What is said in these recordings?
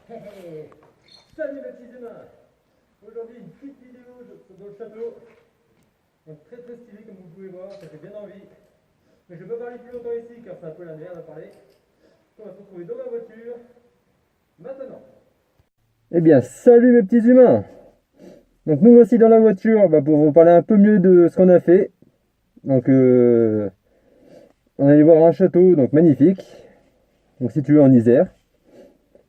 Hey, salut mes petits humains. Aujourd'hui une petite vidéo dans le château. Donc très stylé comme vous pouvez voir, ça fait bien envie. Mais je ne vais pas parler plus longtemps ici car c'est un peu la merde à parler. On va se retrouver dans ma voiture maintenant. Eh bien salut mes petits humains. Donc nous voici dans la voiture pour vous parler un peu mieux de ce qu'on a fait. Donc on est allé voir un château donc magnifique, donc situé en Isère.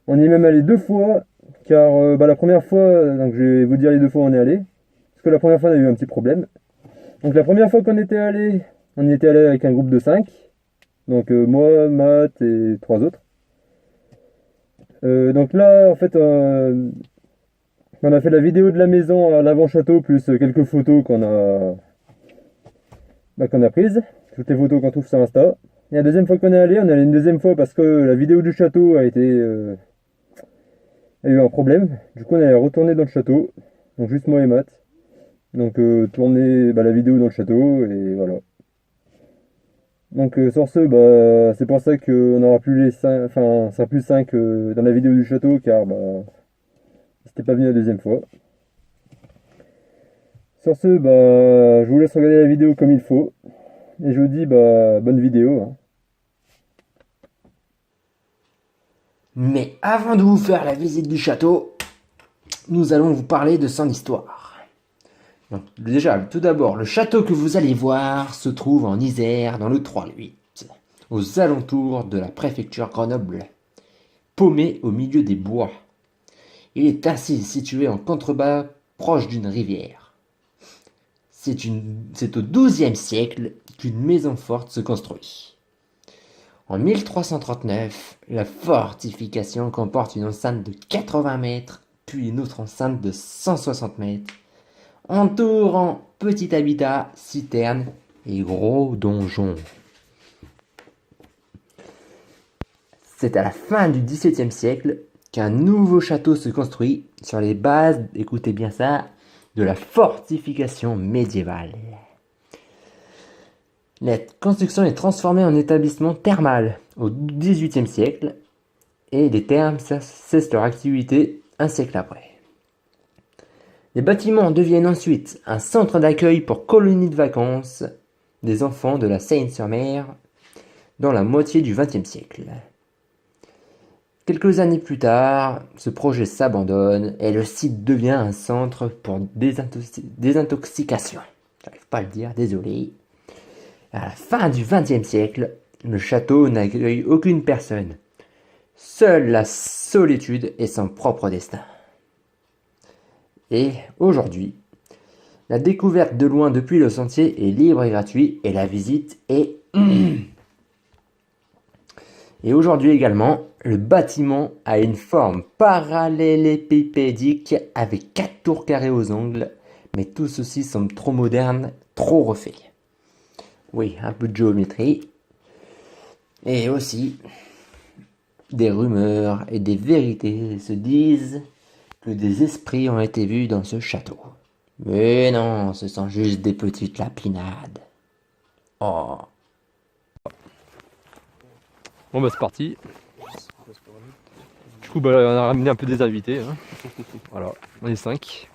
On y est même allé 2 fois, car la première fois, donc je vais vous dire les 2 fois où on est allé, parce que la première fois on a eu un petit problème. Donc la première fois qu'on était allé, on y était allé avec un groupe de 5, donc moi, Matt et 3 autres. Donc là en fait on a fait la vidéo de la maison à l'avant-château, plus quelques photos qu'on a prises, toutes les photos qu'on trouve sur Insta. Et la deuxième fois qu'on est allé, on est allé une deuxième fois parce que la vidéo du château a eu un problème. Du coup on est retourné dans le château, donc juste moi et Matt. Donc tourner la vidéo dans le château et voilà. Donc sur ce, c'est pour ça qu'on n'aura plus les 5, enfin ça sera plus 5 dans la vidéo du château car c'était pas venu la deuxième fois. Sur ce, je vous laisse regarder la vidéo comme il faut. Et je vous dis bonne vidéo, hein. Mais avant de vous faire la visite du château, nous allons vous parler de son histoire. Donc, déjà, tout d'abord, le château que vous allez voir se trouve en Isère, dans le 3-8, aux alentours de la préfecture Grenoble, paumé au milieu des bois. Il est ainsi situé en contrebas, proche d'une rivière. C'est au XIIe siècle qu'une maison forte se construit. En 1339, la fortification comporte une enceinte de 80 mètres, puis une autre enceinte de 160 mètres, entourant petit habitat, citerne et gros donjon. C'est à la fin du XVIIe siècle qu'un nouveau château se construit sur les bases, écoutez bien ça, de la fortification médiévale. La construction est transformée en établissement thermal au XVIIIe siècle et les thermes cessent leur activité un siècle après. Les bâtiments deviennent ensuite un centre d'accueil pour colonies de vacances des enfants de la Seine-sur-Mer dans la moitié du XXe siècle. Quelques années plus tard, ce projet s'abandonne et le site devient un centre pour désintoxication. J'arrive pas à le dire, désolé. À la fin du XXe siècle, le château n'accueille aucune personne. Seule la solitude est son propre destin. Et aujourd'hui, la découverte de loin depuis le sentier est libre et gratuite et la visite est... Et aujourd'hui également, le bâtiment a une forme parallélépipédique avec 4 tours carrées aux angles, mais tout ceci semble trop moderne, trop refait. Oui, un peu de géométrie. Et aussi, des rumeurs et des vérités se disent que des esprits ont été vus dans ce château. Mais non, ce sont juste des petites lapinades. Oh. Bon c'est parti. Du coup on a ramené un peu des invités, hein. Voilà, on est 5.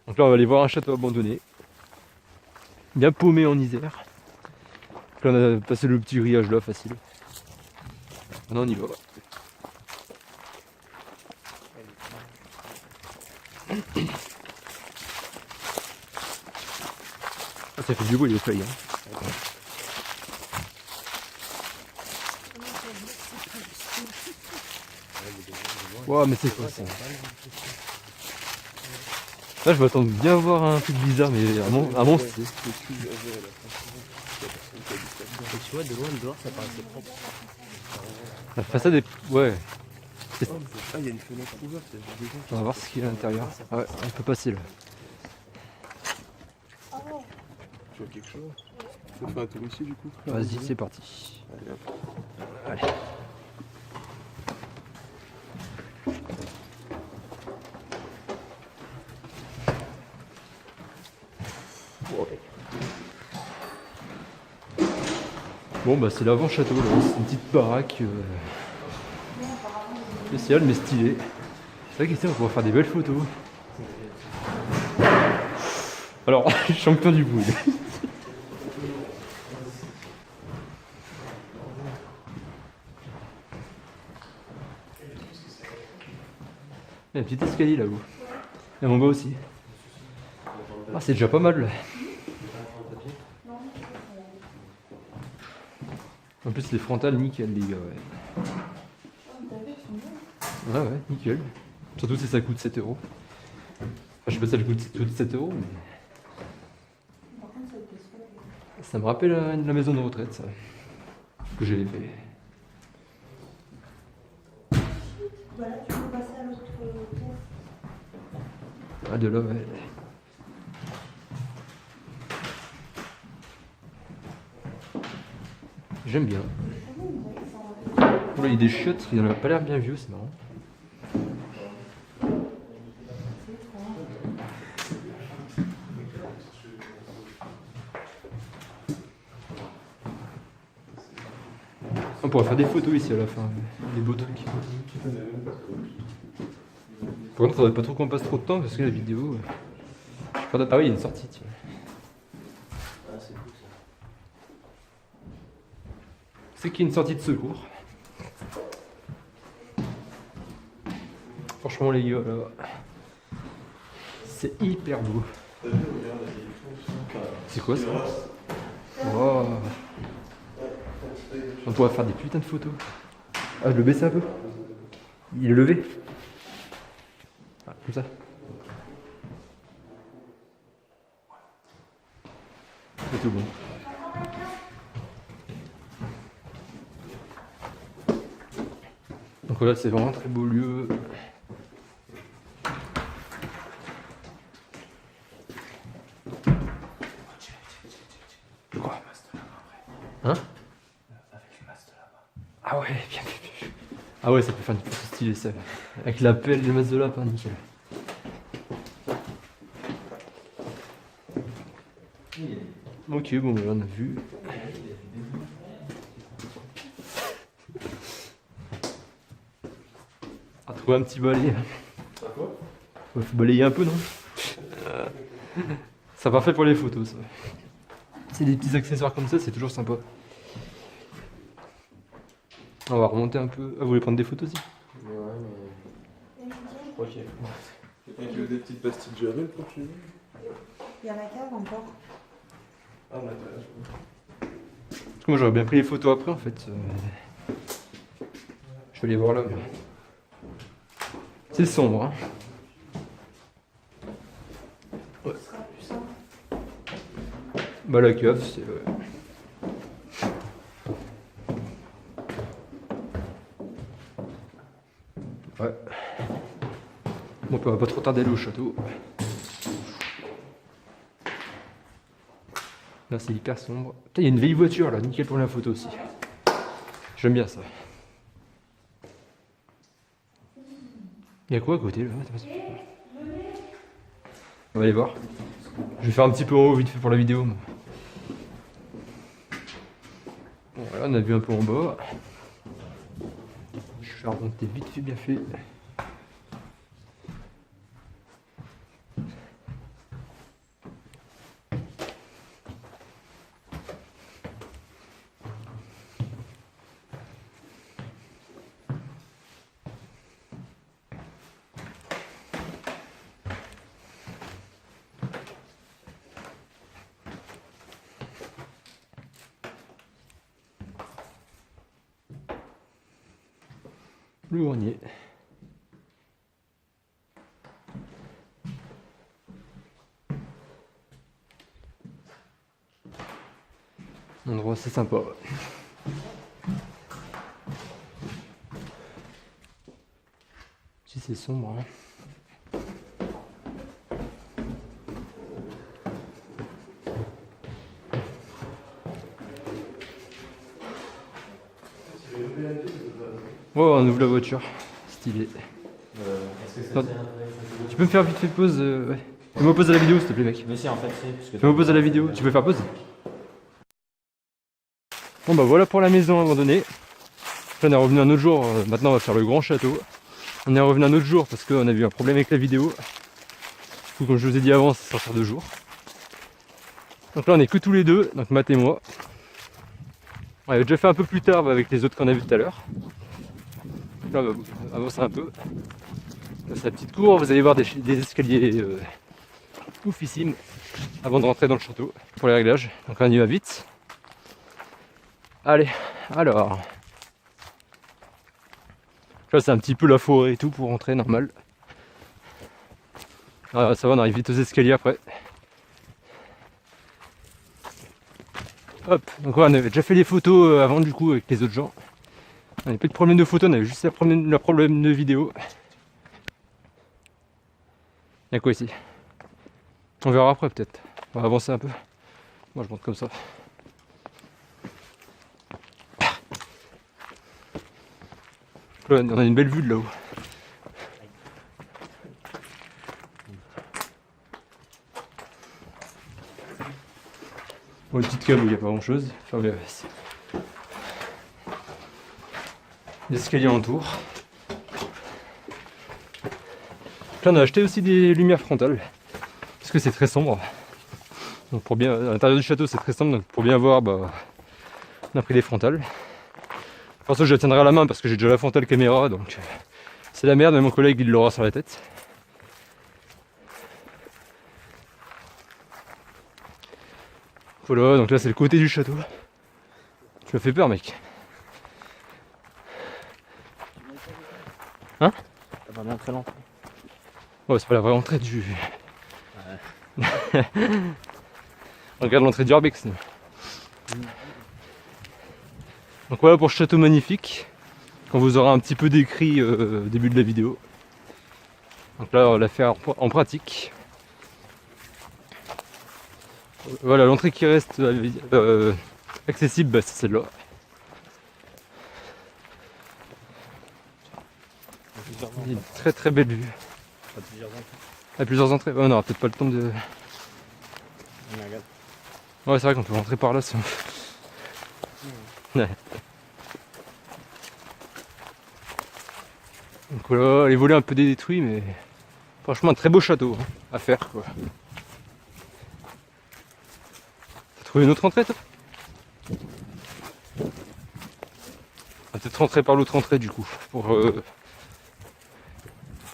Donc là on va aller voir un château abandonné, bien paumé en Isère. Donc là on a passé le petit grillage là, facile. Maintenant on y va. Ah, ça fait du bruit les feuilles, hein. Wow, mais c'est quoi ça? Là je m'attends bien à voir un truc bizarre, mais un monstre. Tu vois, de loin, dehors, ça paraissait propre. La façade est... ouais. Ah, il y a une fenêtre ouverte. On va voir ce qu'il y a à l'intérieur. Ah ouais, on peut passer là. Tu vois quelque chose? On fait un tour ici du coup. Vas-y, c'est parti. Allez, hop. Allez. Bon c'est l'avant-château là, c'est une petite baraque. Spécial mais stylé. C'est vrai qu'ici on va pouvoir faire des belles photos. Alors, champion du bruit. Il y a un petit escalier là-haut. Et en bas aussi. Ah, c'est déjà pas mal là. En plus, les frontales, nickel, les gars. Ouais, ouais, nickel. Surtout si ça coûte 7 euros. Enfin, je sais pas si ça coûte 7 euros, mais. Ça me rappelle la maison de retraite, ça. Que j'ai fait. Voilà, tu peux passer à l'autre tour. Ah, de là, ouais. J'aime bien. Là, il y a des chiottes, il en a pas l'air bien vieux, c'est marrant. On pourra faire des photos ici à la fin, des beaux trucs. Par contre, faudrait pas trop qu'on passe trop de temps parce que la vidéo. Ah oui, il y a une sortie, tiens. C'est qu'il y a une sortie de secours. Franchement, les gars, là, c'est hyper beau. C'est quoi ça? Wow. On pourra faire des putains de photos. Ah, je le baisse un peu. Il est levé. Ah, comme ça. C'est tout bon. Donc voilà, c'est vraiment un très beau lieu. Quoi? Hein? Ah ouais, bien vu. Ah ouais, ça peut faire une photo stylée ça. Avec la pelle, les masses de lapin, nickel. Ok, bon, voilà, on a vu. On a trouvé un petit balai. Ouais, faut balayer un peu, non? C'est parfait pour les photos, ça. C'est des petits accessoires comme ça, c'est toujours sympa. On va remonter un peu. Ah, vous voulez prendre des photos aussi? Ouais, mais. Je crois qu'il y a. Quelqu'un qui veut des petites pastilles de javel pour chez nous? Il y a la cave encore. Ah, on a Parce que moi j'aurais bien pris les photos après en fait. Je vais les voir là. C'est sombre, hein. Ouais. Ce sera plus simple. Bah la cave, c'est. Ouais. Bon, on va pas trop tarder à aller au château. Là, c'est hyper sombre. Putain, il y a une vieille voiture là, nickel pour la photo aussi. J'aime bien ça. Il y a quoi à côté là? On va aller voir. Je vais faire un petit peu en haut vite fait pour la vidéo. Bon, voilà, on a vu un peu en bas. Je vais remonter vite fait, bien fait. Le grenier. Un endroit assez sympa. Si c'est sombre, hein. Ouais, on ouvre la voiture. Stylé. Attends, tu peux me faire vite fait pause ouais. Fais-moi pause à la vidéo s'il te plaît mec. Mais si en fait c'est parce que Fais-moi pause à la vidéo. Tu peux faire pause? Bon bah voilà pour la maison abandonnée. Là, on est revenu un autre jour. Maintenant on va faire le grand château. On est revenu un autre jour parce qu'on a eu un problème avec la vidéo. Du coup, comme je vous ai dit avant, c'est sortir 2 jours. Donc là, on est que tous les deux, donc Matt et moi. On avait déjà fait un peu plus tard avec les autres qu'on a vu tout à l'heure. Là, on va avancer un peu. Là, c'est la petite cour, vous allez voir des escaliers oufissimes avant de rentrer dans le château pour les réglages. Donc on y va vite. Allez, alors. Là, c'est un petit peu la forêt et tout pour rentrer normal. Alors, ça va, on arrive vite aux escaliers après. Hop, donc ouais, on avait déjà fait les photos avant du coup avec les autres gens. On n'avait pas de problème de photo, on avait juste le problème de vidéo. Il y a quoi ici? On verra après peut-être. On va avancer un peu. Moi je monte comme ça. Là, on a une belle vue de là-haut. Bon, une petite cave où il n'y a pas grand chose. Enfin, mais, l'escalier en tour. Là, on a acheté aussi des lumières frontales. Parce que c'est très sombre. Donc pour bien, à l'intérieur du château c'est très sombre, donc pour bien voir, bah, on a pris des frontales. Pour ça je la tiendrai à la main parce que j'ai déjà la frontale caméra, donc c'est la merde, mais mon collègue il l'aura sur la tête. Voilà, donc là c'est le côté du château. Tu m'as fait peur mec. Hein? Ça va montrer l'entrée. Ouais, c'est pas la vraie entrée du... On regarde l'entrée du Urbex. Donc voilà pour ce château magnifique. Quand vous aurez un petit peu décrit au début de la vidéo. Donc là on va la faire en pratique. Voilà, l'entrée qui reste accessible, bah, c'est celle-là. Il y a une très très belle vue. Il y a plusieurs entrées. Ouais, on n'aura peut-être pas le temps de... Ouais, c'est vrai qu'on peut rentrer par là si on... Ouais. Donc voilà, les volets un peu détruits, mais franchement un très beau château hein, à faire quoi. T'as trouvé une autre entrée toi? On va peut-être rentrer par l'autre entrée du coup, pour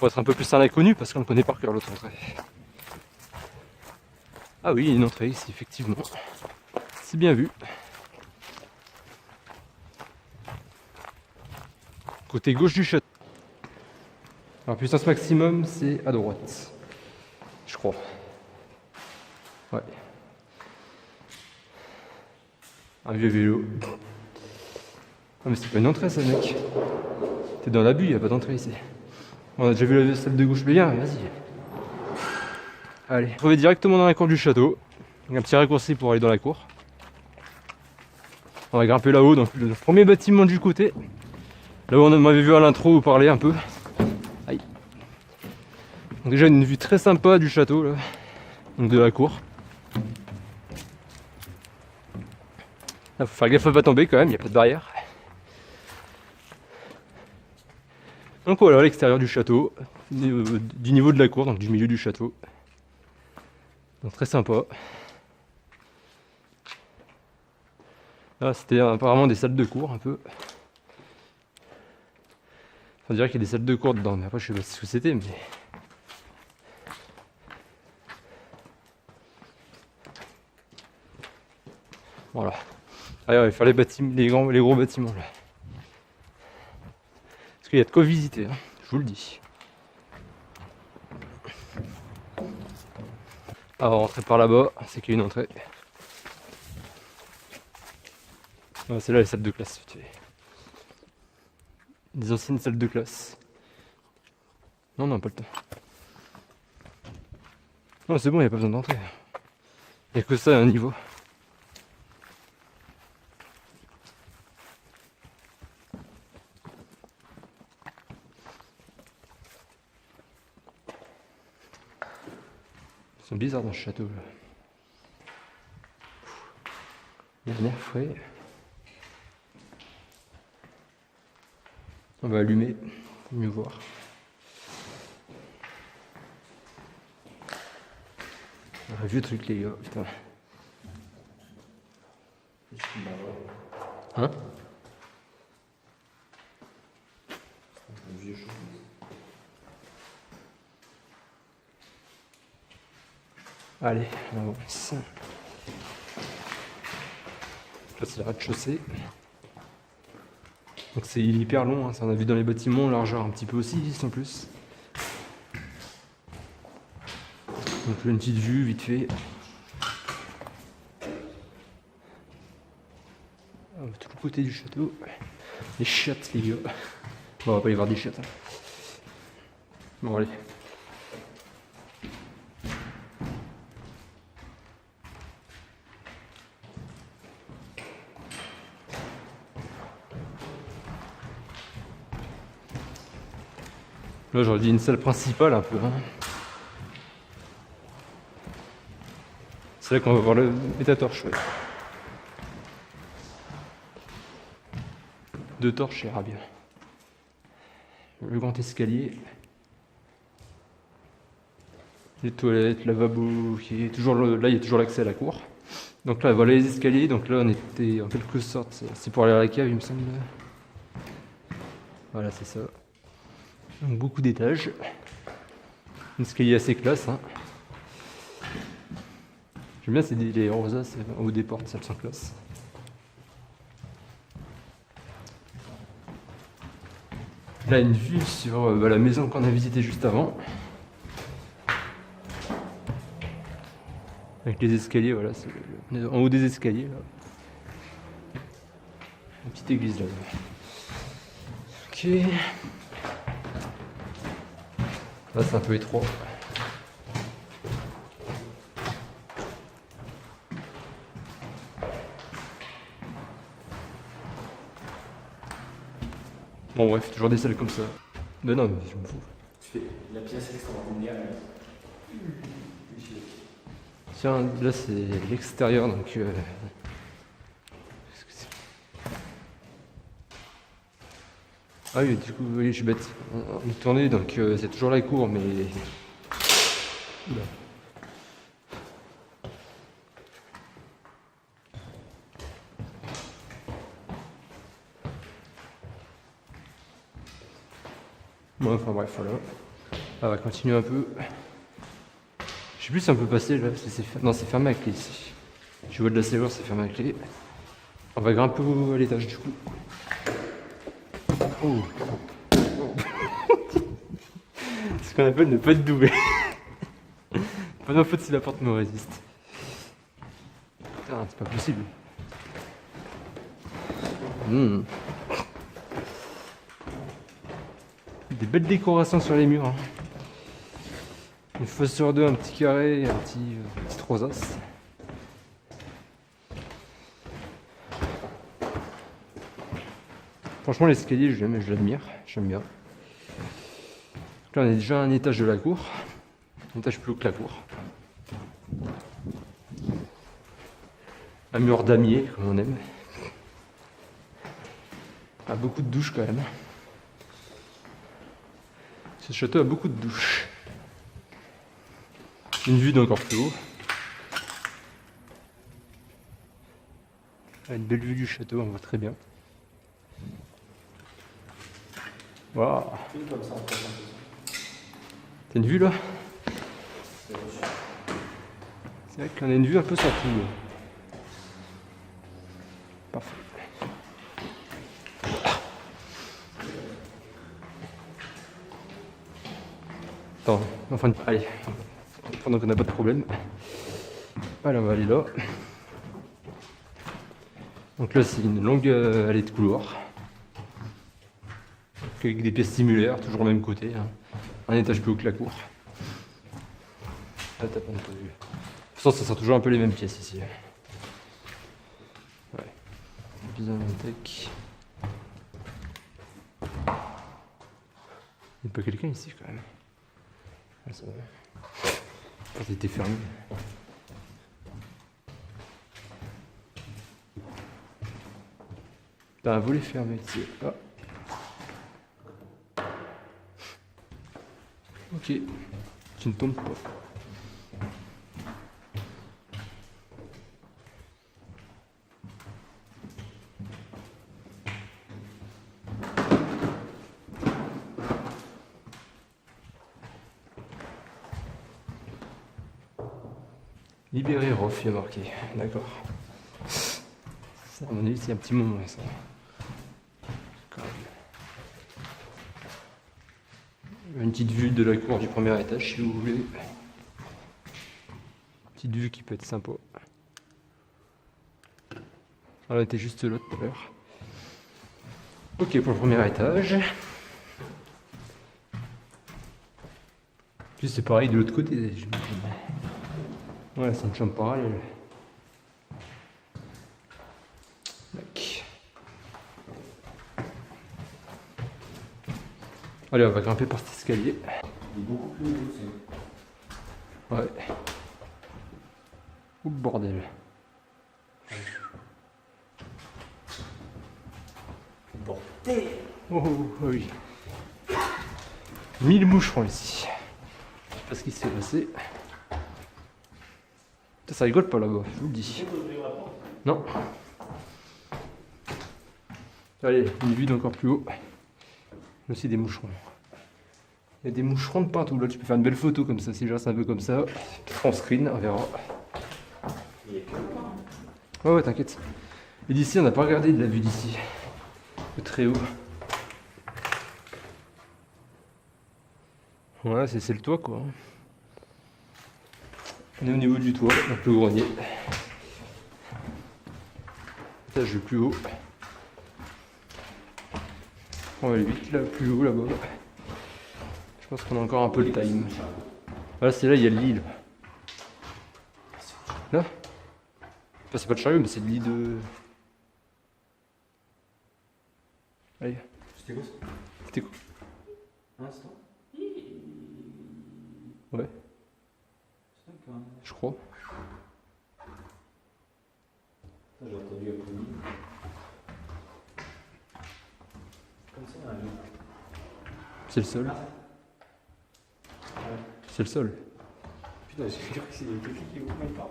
être un peu plus un inconnu parce qu'on ne connaît par cœur l'autre entrée. Ah oui, il y a une entrée ici effectivement. C'est bien vu. Côté gauche du château. Alors puissance maximum c'est à droite. Je crois. Ouais. Un vieux vélo. Ah mais c'est pas une entrée ça mec. T'es dans l'abus, y a pas d'entrée ici. On a déjà vu la salle de gauche, mais viens, vas-y. Allez, on va directement dans la cour du château. Donc un petit raccourci pour aller dans la cour. On va grimper là-haut, donc le premier bâtiment du côté. Là où on m'avait vu à l'intro parler un peu. Aïe. Donc déjà une vue très sympa du château là. Donc de la cour. Là faut faire gaffe à pas tomber quand même, il n'y a pas de barrière. Donc voilà l'extérieur du château, du niveau de la cour, donc du milieu du château. Donc très sympa. Là c'était apparemment des salles de cours un peu. On dirait qu'il y a des salles de cours dedans, mais après je sais pas ce que c'était, mais... Voilà. Allez, on va faire les bâtiments, les gros bâtiments là. Parce qu'il y a de quoi visiter, hein, je vous le dis. Ah, on va rentrer par là-bas, c'est qu'il y a une entrée. Ah, c'est là les salles de classe. Des anciennes salles de classe. Non, non, pas le temps. Non, c'est bon, il n'y a pas besoin d'entrer. Il n'y a que ça à un niveau. Ils sont bizarres dans ce château là. Il y a un air frais. On va allumer pour mieux voir. Un vieux truc les gars, putain. Hein? Un vieux chou. Allez, on avance. Là c'est le rez-de-chaussée. Donc c'est hyper long, hein. Ça on a vu dans les bâtiments, largeur un petit peu aussi, sans plus. Donc là une petite vue vite fait. Tout le côté du château. Les chiottes les gars. Bon, on va pas y voir des chiottes. Hein. Bon allez. Là j'aurais dit une salle principale un peu. Hein. C'est là qu'on va voir le métatorche. Ouais. 2 torches, ça ira bien. Le grand escalier. Les toilettes, lavabo, qui est toujours là il y a toujours l'accès à la cour. Donc là voilà les escaliers, donc là on était en quelque sorte, c'est pour aller à la cave il me semble. Voilà c'est ça. Donc beaucoup d'étages. Un escalier assez classe. Hein. J'aime bien les rosaces en haut des portes, ça me sent classe. Là une vue sur la maison qu'on a visitée juste avant. Avec les escaliers, voilà, on est en haut des escaliers là. Une petite église là. Ok. Là c'est un peu étroit. Bon bref, toujours des salles comme ça. Mais non, mais je me fous. Tu fais la pièce extraordinaire. Tiens, là c'est l'extérieur donc. Qu'est-ce que c'est ? Ah oui, du coup, oui, je suis bête. On est tourné donc c'est toujours la cour, mais. Oula. Bon, enfin bref, voilà. On va continuer un peu. Je sais plus si on peut passer là. Non, c'est fermé à clé ici. Je vois de la serrure, c'est fermé à clé. On va grimper à l'étage du coup. Oh. C'est ce qu'on appelle ne pas être doué. Pas ma faute si la porte me résiste. Putain, c'est pas possible. Des belles décorations sur les murs. Hein. Une fosse sur deux, un petit carré et un petit rosace. Franchement, l'escalier, je l'admire. J'aime bien. Donc là, on est déjà à un étage de la cour. Un étage plus haut que la cour. Un mur damier, comme on aime. Ah, beaucoup de douches quand même. Ce château a beaucoup de douches. Une vue d'encore plus haut. Une belle vue du château, on voit très bien. Waouh. T'as une vue là? C'est vrai qu'on a une vue un peu sur tout. Parfait. Attends, enfin, allez, pendant qu'on n'a pas de problème. Allez, on va aller là. Donc là, c'est une longue allée de couloir. Avec des pièces similaires, toujours au même côté. Hein. Un étage plus haut que la cour. Là, t'as pas de vue. De toute façon, ça sera toujours un peu les mêmes pièces ici. Ouais. Bien tech. Il n'y a pas quelqu'un ici quand même. Ah, ça va. La porte était fermée. T'as un volet fermé ici. Ah. Ok. Tu ne tombes pas. Libéré Rof, il y a marqué. D'accord. Ça, à mon avis, c'est un petit moment, ça. Quand même. Une petite vue de la cour du premier étage, si vous voulez. Petite vue qui peut être sympa. On était juste là tout à l'heure. Ok, pour le premier étage. Puis c'est pareil de l'autre côté, j'imagine. Ouais, c'est une chambre parallèle. Tac. Allez, on va grimper par cet escalier. Il est beaucoup plus haut aussi. Ouais. Ouh, bordel. Bordel. Oh, oui. 1000 moucherons ici. Je sais pas ce qui s'est passé. Putain, ça rigole pas là-bas, je vous le dis. Non. Allez, une vue d'encore plus haut. Il y a aussi des moucherons. Il y a des moucherons de partout. Là, tu peux faire une belle photo comme ça. Si je reste un peu comme ça, on screen, on verra. Ouais, t'inquiète. Et d'ici, on n'a pas regardé de la vue d'ici. De très haut. Voilà, c'est le toit quoi. On est au niveau du toit, donc le grenier. Étage le plus haut. On va aller vite là, plus haut là-bas. Je pense qu'on a encore un peu de time. Voilà, c'est là, il y a le lit là. Là enfin, c'est pas de chariot, mais c'est le lit de. Allez. C'était quoi ça? C'était quoi? Un instant. Ouais, C'est ça, quand même. je crois. J'ai entendu un bruit. Comme ça, un C'est le sol. C'est le sol. Putain, j'ai cru que c'est des trucs qui vont même pas.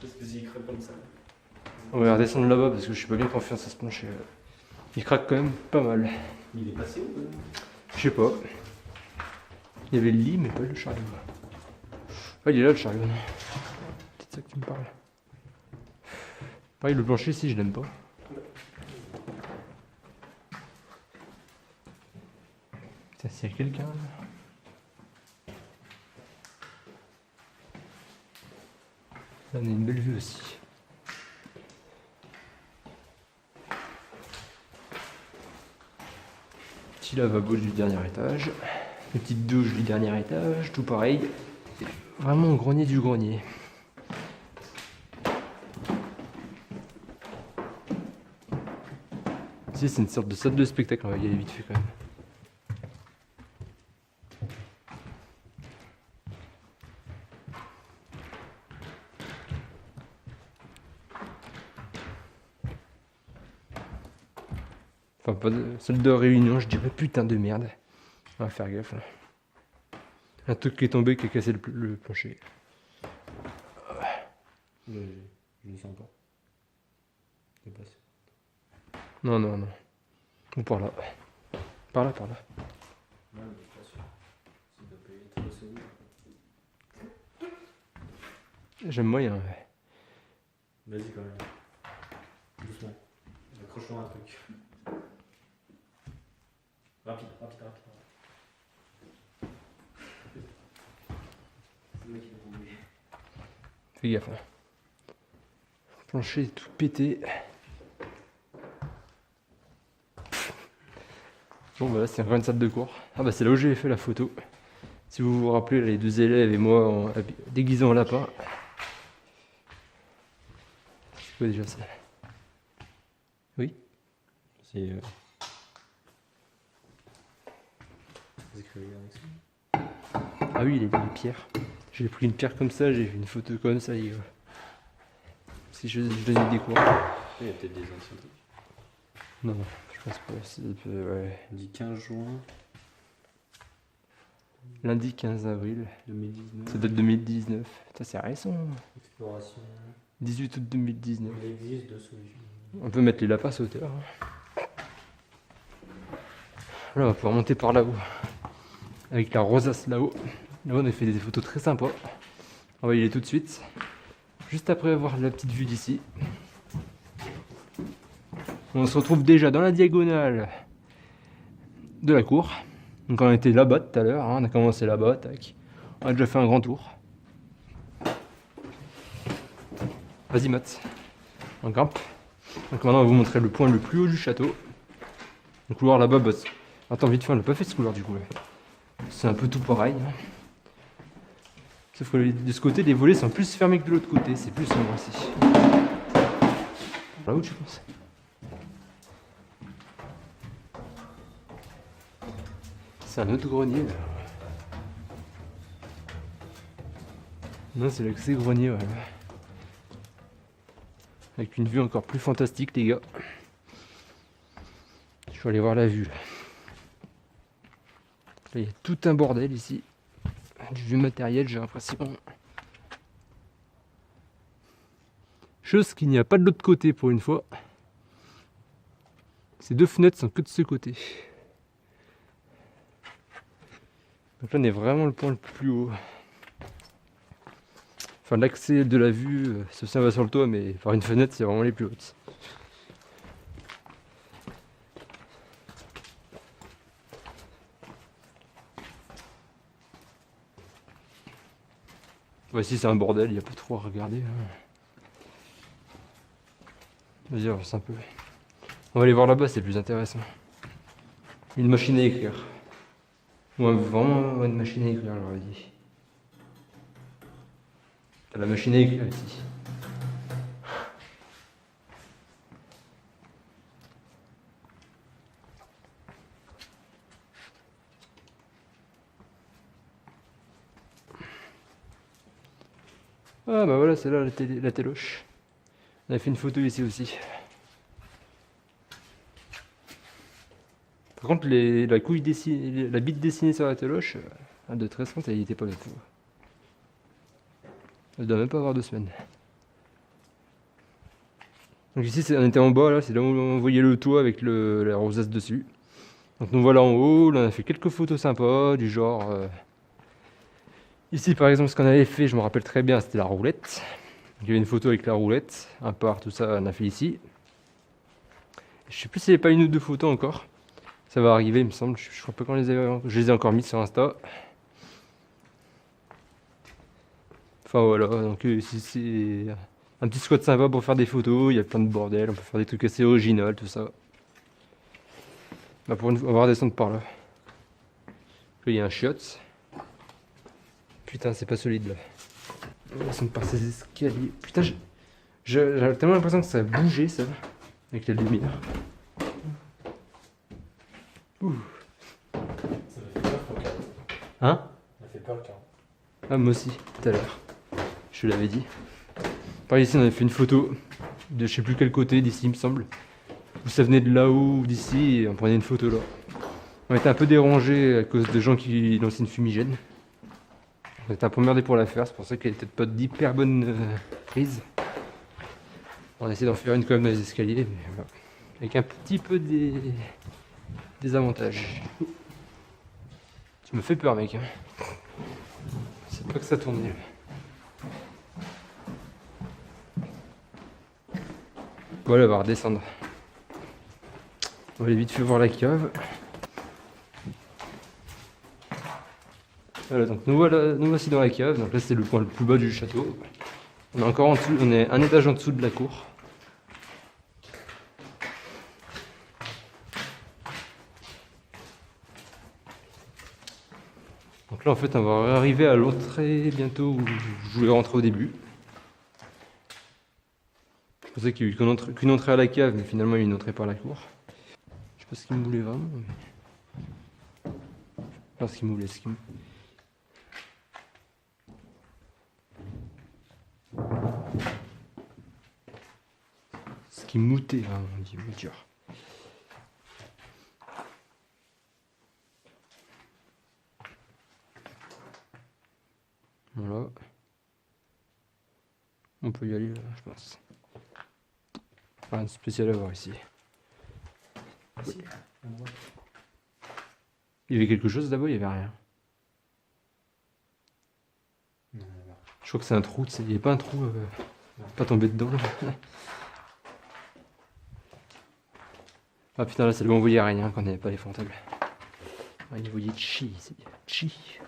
Parce que s'il crève comme ça. On va redescendre là-bas parce que je suis pas bien confiance à ce plancher. Il craque quand même pas mal. Il est passé où? Je sais pas. Il y avait le lit mais pas le chariot. Ah, il est là le chariot. C'est de ça que tu me parles. Pareil, le plancher ici je l'aime pas. Putain, s'il y a quelqu'un là. Là, on a une belle vue aussi. Petit lavabo du dernier étage. Une petite douche du dernier étage, tout pareil. Vraiment au grenier du grenier. Ici c'est une sorte de salle de spectacle, on va y aller vite fait quand même. Enfin, pas de salle de réunion, je dirais putain de merde. On va faire gaffe là. Un truc qui est tombé, qui a cassé le plancher. Je le sens pas. C'est passé. Non, non, non. Ou par là. Par là, par là. Non, mais pas sûr. Ça doit payer trop solide. J'aime moyen, ouais. Vas-y quand même. Doucement. Accrochons un truc. Rapide, rapide, rapide. C'est le mec qui va tomber. Fais gaffe. Hein. Le plancher est tout pété. Bon bah là c'est encore une salle de cours. Ah bah c'est là où j'ai fait la photo. Si vous vous rappelez les deux élèves et moi déguisés en lapin. C'est quoi déjà ça? Oui. C'est. Vous écrivez avec ça? Ah oui, il est une pierre. J'ai pris une pierre comme ça, j'ai fait une photo comme ça, les gars. Si je donne des cours. Il y a peut-être des anciens trucs. Non, je pense pas. C'est ouais. On dit 15 juin Lundi 15 avril. 2019. Ça date de 2019. Putain, c'est récent. Exploration. 18 août 2019. Il existe de solutions. On peut mettre les lapins à hauteur. Hein. Là, on va pouvoir monter par là-haut. avec la rosace là-haut. Là on a fait des photos très sympas. On va y aller tout de suite. Juste après avoir la petite vue d'ici. On se retrouve déjà dans la diagonale de la cour. Donc on était là-bas tout à l'heure, hein. On a commencé là-bas, tac. On a déjà fait un grand tour. Vas-y Matt, on grimpe. Donc maintenant on va vous montrer le point le plus haut du château. Le couloir là-bas, bah, attends vite fait, on l'a pas fait ce couloir du coup. C'est un peu tout pareil. Hein. Sauf que de ce côté, les volets sont plus fermés que de l'autre côté, c'est plus sombre ici. Là où tu penses? C'est un autre grenier là. Non, c'est l'accès grenier, ouais. Avec une vue encore plus fantastique, les gars. Je vais aller voir la vue. Là, il y a tout un bordel ici. Du vieux matériel, j'ai l'impression. Chose qu'il n'y a pas de l'autre côté pour une fois. Ces deux fenêtres sont que de ce côté. Donc là on est vraiment le point le plus haut. Enfin l'accès de la vue, sauf si on va sur le toit, mais par une fenêtre c'est vraiment les plus hautes. Voici c'est un bordel, il n'y a pas trop à regarder. Hein. Vas-y avance un peu. On va aller voir là-bas, c'est plus intéressant. Une machine à écrire. Ouais, vraiment une machine à écrire, j'aurais dit. T'as la machine à écrire ici. Ah bah voilà, c'est là la téloche. On a fait une photo ici aussi. Par contre, la couille dessinée, la bite dessinée sur la téloche, de très récente, elle n'y était pas là. Elle doit même pas avoir 2 semaines. Donc ici, on était en bas, là, c'est là où on voyait le toit avec la rosace dessus. Donc nous voilà en haut, là on a fait quelques photos sympas, du genre... Ici par exemple, ce qu'on avait fait, je me rappelle très bien, c'était la roulette. Il y avait une photo avec la roulette, un par, tout ça, on a fait ici. Je sais plus s'il n'y avait pas une ou 2 photos encore. Ça va arriver, il me semble. Je crois pas qu'on les avait. Je les ai encore mis sur Insta. Enfin voilà, donc ici c'est un petit squat sympa pour faire des photos. Il y a plein de bordel, on peut faire des trucs assez originaux, tout ça. Bah pour une fois, on va redescendre par là. Là, il y a un chiotte. Putain, c'est pas solide là. On va descendre par ces escaliers. Putain, j'ai tellement l'impression que ça a bougé ça. Avec la lumière. Ouh. Ça m'a fait peur quand même. Hein? Ça m'a fait peur quand Ah, moi aussi, tout à l'heure. Je te l'avais dit. Par ici, on avait fait une photo de je sais plus quel côté d'ici, il me semble. Où ça venait de là-haut ou d'ici et on prenait une photo là. On était un peu dérangé à cause de gens qui lançaient une fumigène. On était un peu merdé pour la faire, c'est pour ça qu'elle était pas d'hyper bonne prise. On a essayé d'en faire une quand même dans les escaliers, mais voilà. Avec un petit peu des avantages. Tu me fais peur, mec. Hein. C'est pas que ça tourne. Voilà, on va redescendre. On va aller vite fait voir la cave. Voilà, donc nous voici dans la cave. Donc là, c'est le point le plus bas du château. On est encore en dessous, on est un étage en dessous de la cour. Donc là, en fait, on va arriver à l'entrée bientôt où je voulais rentrer au début. Je pensais qu'il y a eu qu'une entrée à la cave, mais finalement, il y a une entrée par la cour. Je sais pas ce qu'il me voulait vraiment. Mais... Enfin, ce qu'il me voulait, ce qui moutait, hein, on dit, mais dur. Voilà. On peut y aller, là, je pense. Rien de spécial à voir ici. Il y avait quelque chose là-bas, il n'y avait rien. Je crois que c'est un trou, tu sais, il n'y a pas un trou, pas tomber dedans. Ah putain, là c'est le bon, on voyait rien quand on n'avait pas les frontales. Ah, il voyait chi ici, chi.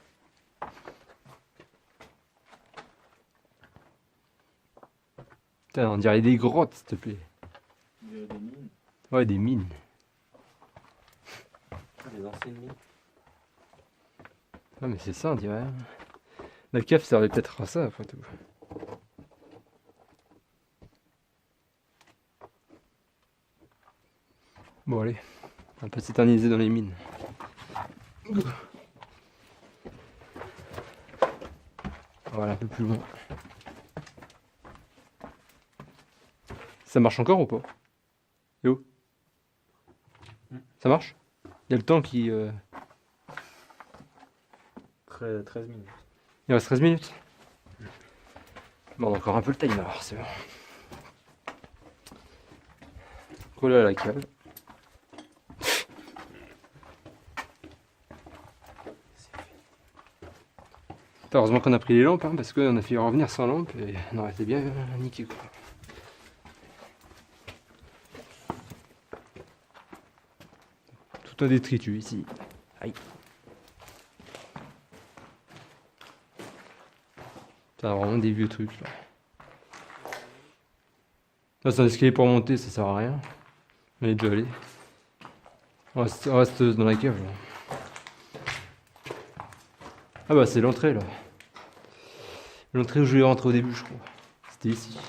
Putain, on dirait des grottes, s'il te plaît. Il y a des mines. Ouais, des mines. Des anciennes mines. Ah mais c'est ça, on dirait. La cave servait peut-être à ça, après tout. Bon allez, on peut s'éterniser dans les mines. Voilà, un peu plus loin. Ça marche encore ou pas? Yo, ça marche? Il y a le temps qui... 13 minutes. Il reste 13 minutes. Bon, on a encore un peu le time alors, c'est bon. Voilà la cave. Heureusement qu'on a pris les lampes, hein, parce qu'on a fait revenir sans lampe et on aurait été bien niqué quoi. Tout un détritus ici. Aïe. T'as vraiment des vieux trucs là. Là c'est un escalier pour monter, ça sert à rien. On est déjà allé. On reste dans la cave là. Ah bah c'est l'entrée là. L'entrée où je voulais rentrer au début je crois. C'était ici.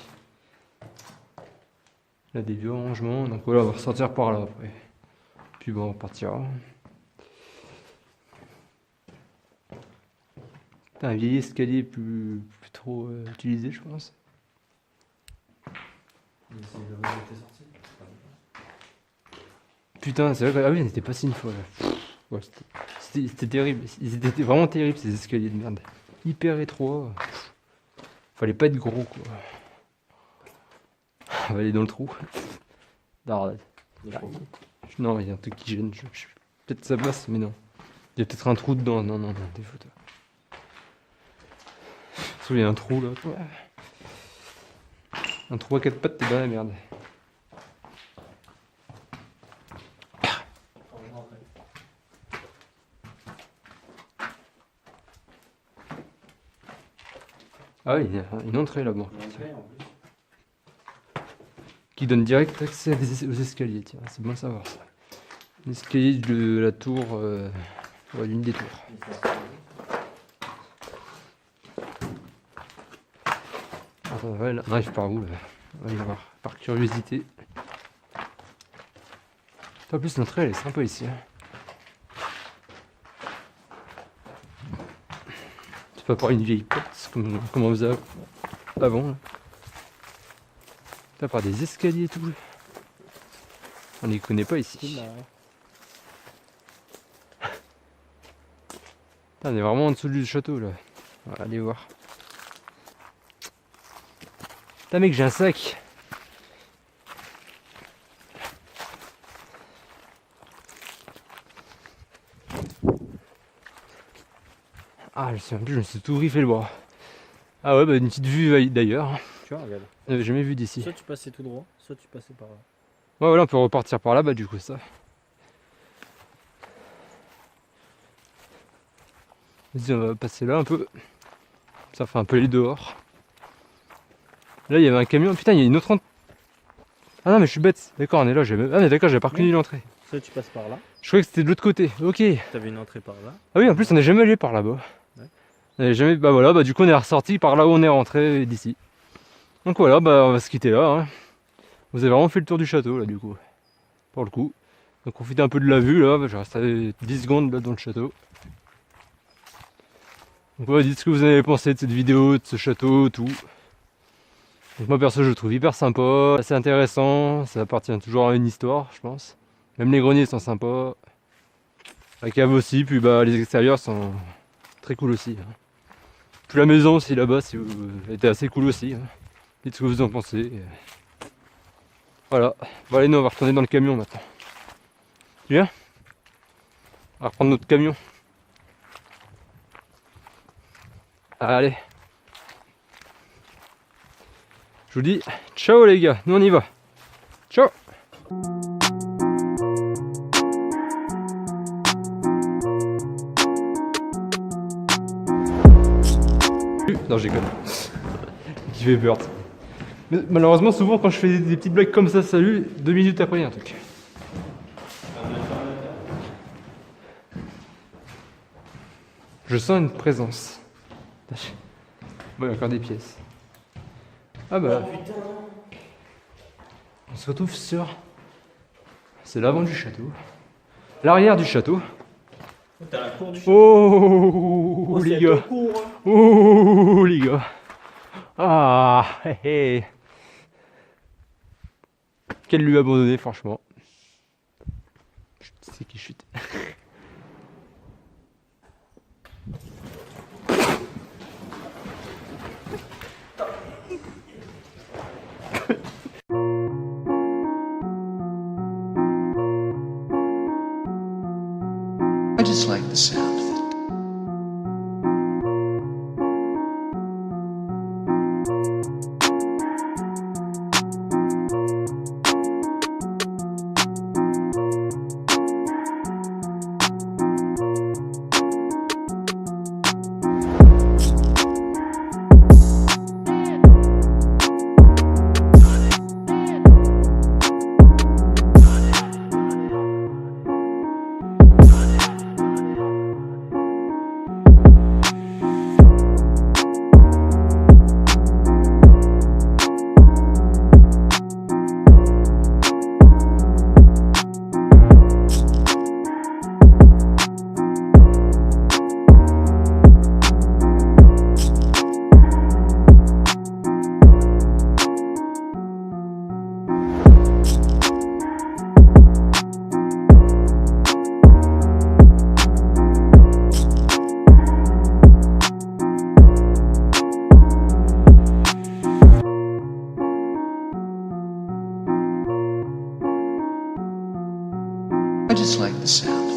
Là des vieux rangements, donc voilà on va ressortir par là après. Puis bon on partira. Un vieil escalier plus trop utilisé je pense. C'est le réseau était sorti. Putain c'est vrai que... Ah oui on était passé une fois là. Ouais, c'était terrible. Ils étaient vraiment terribles ces escaliers de merde. Hyper étroits. Fallait pas être gros quoi. On va aller dans le trou. Non, non, il y a un truc qui gêne. Peut-être ça passe, mais non. Il y a peut-être un trou dedans. Non, non, non, des photos. Il y a un trou là. Un trou à 4 pattes, t'es dans la merde. Ah oui, il y a une entrée là-bas. Qui donne direct accès aux escaliers, tiens, c'est bon à savoir ça. L'escalier de la tour, ouais, l'une des tours. Attends, ouais, là, on arrive par où là? On va y voir, par curiosité. En plus l'entrée elle est sympa ici. Hein. C'est pas par une vieille porte comme on faisait avant. Là. Là, par des escaliers et tout. On les connaît pas ici. Putain, on est vraiment en dessous du château là. On va aller voir. Putain mec j'ai un sac. Ah je sais plus, je me suis tout riffé le bras. Ah ouais bah une petite vue d'ailleurs. Tu vois, regarde. On n'avait jamais vu d'ici. Soit tu passais tout droit, soit tu passais par là. Ouais voilà on peut repartir par là bah du coup ça. Vas-y on va passer là un peu. Ça fait un peu les dehors. Là il y avait un camion. Putain il y a une autre entrée. Ah non mais je suis bête. D'accord on est là. Ah mais d'accord j'ai pas reconnu l'entrée. Soit tu passes par là, Je croyais que c'était de l'autre côté. Ok. t'avais une entrée par là. Ah oui en plus on n'est jamais allé par là-bas. Ouais. On n'est jamais. Bah voilà bah du coup on est ressorti par là où on est rentré d'ici. Donc voilà bah on va se quitter là. Hein. Vous avez vraiment fait le tour du château là du coup. Pour le coup. Donc profitez un peu de la vue là. Je reste 10 secondes là dans le château. Donc voilà, dites ce que vous en avez pensé de cette vidéo, de ce château, tout. Donc moi perso je le trouve hyper sympa, assez intéressant, ça appartient toujours à une histoire je pense. Même les greniers sont sympas. La cave aussi, puis bah les extérieurs sont très cool aussi. Hein. Puis la maison aussi là-bas était assez cool aussi. Hein. Dites ce que vous en pensez. Voilà. Bon allez nous on va retourner dans le camion maintenant. Tu viens? On va reprendre notre camion. Allez. vous dis ciao les gars, nous on y va. Ciao. Non, j'ai déconne. Qui fait peur. Mais malheureusement, souvent quand je fais des petites blagues comme ça, salut, 2 minutes après, il y a un truc. Je sens une présence. Bon, il y a encore des pièces. Ah bah. On se retrouve sur. C'est l'avant du château. L'arrière du château. T'as la cour du château. Oh, les gars. Oh, les gars. Ah, hé hé. Quelle lui abandonner, franchement. C'est qui chute. I just like the sound of it. I just like the sound.